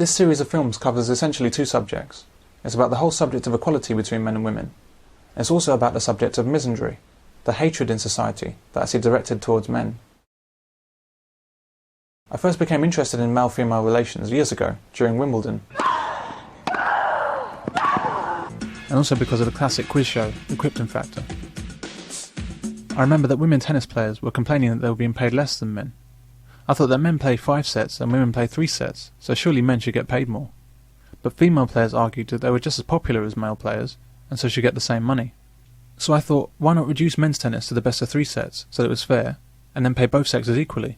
This series of films covers essentially two subjects. It's about the whole subject of equality between men and women. It's also about the subject of misandry, the hatred in society that I see directed towards men. I first became interested in male-female relations years ago, during Wimbledon. And also because of the classic quiz show, The Krypton Factor. I remember that women tennis players were complaining that they were being paid less than men. I thought that men play 5 sets and women play 3 sets, so surely men should get paid more. But female players argued that they were just as popular as male players, and so should get the same money. So I thought, why not reduce men's tennis to the best of 3 sets, so that it was fair, and then pay both sexes equally?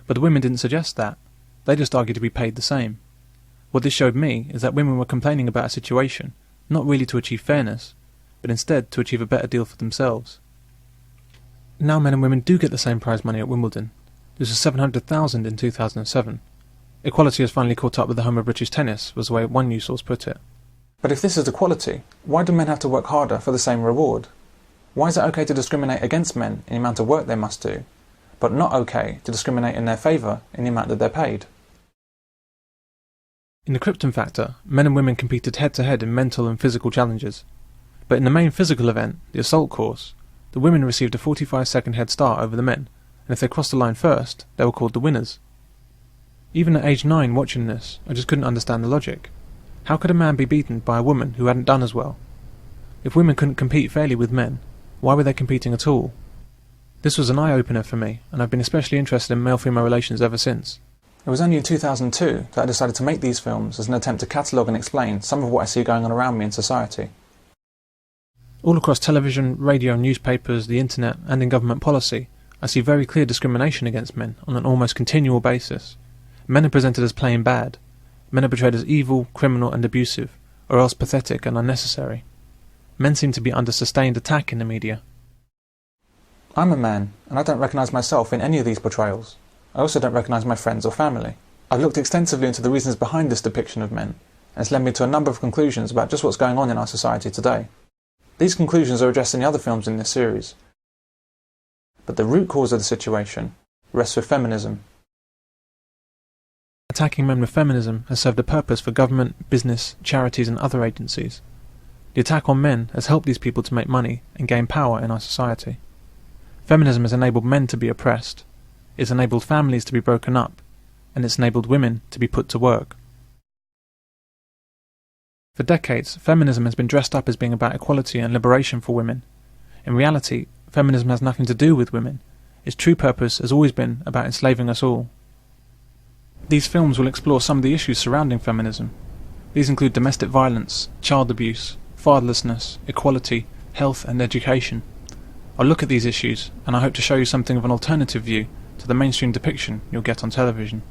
But the women didn't suggest that. They just argued to be paid the same. What this showed me is that women were complaining about a situation, not really to achieve fairness, but instead to achieve a better deal for themselves. Now men and women do get the same prize money at Wimbledon. This was $700,000 in 2007. Equality has finally caught up with the home of British tennis, was the way one news source put it. But if this is equality, why do men have to work harder for the same reward? Why is it okay to discriminate against men in the amount of work they must do, but not okay to discriminate in their favour in the amount that they're paid? In the Krypton Factor, men and women competed head-to-head in mental and physical challenges. But in the main physical event, the assault course, the women received a 45-second head start over the men, and if they crossed the line first, they were called the winners. Even at age 9 watching this, I just couldn't understand the logic. How could a man be beaten by a woman who hadn't done as well? If women couldn't compete fairly with men, why were they competing at all? This was an eye-opener for me, and I've been especially interested in male-female relations ever since. It was only in 2002 that I decided to make these films as an attempt to catalogue and explain some of what I see going on around me in society. All across television, radio, newspapers, the internet, and in government policy, I see very clear discrimination against men on an almost continual basis. Men are presented as plain bad. Men are portrayed as evil, criminal and abusive, or else pathetic and unnecessary. Men seem to be under sustained attack in the media. I'm a man, and I don't recognise myself in any of these portrayals. I also don't recognise my friends or family. I've looked extensively into the reasons behind this depiction of men, and it's led me to a number of conclusions about just what's going on in our society today. These conclusions are addressed in the other films in this series. But the root cause of the situation rests with feminism. Attacking men with feminism has served a purpose for government, business, charities and other agencies. The attack on men has helped these people to make money and gain power in our society. Feminism has enabled men to be oppressed, it's enabled families to be broken up, and it's enabled women to be put to work. For decades, feminism has been dressed up as being about equality and liberation for women. In reality, feminism has nothing to do with women. Its true purpose has always been about enslaving us all. These films will explore some of the issues surrounding feminism. These include domestic violence, child abuse, fatherlessness, equality, health and education. I'll look at these issues, and I hope to show you something of an alternative view to the mainstream depiction you'll get on television.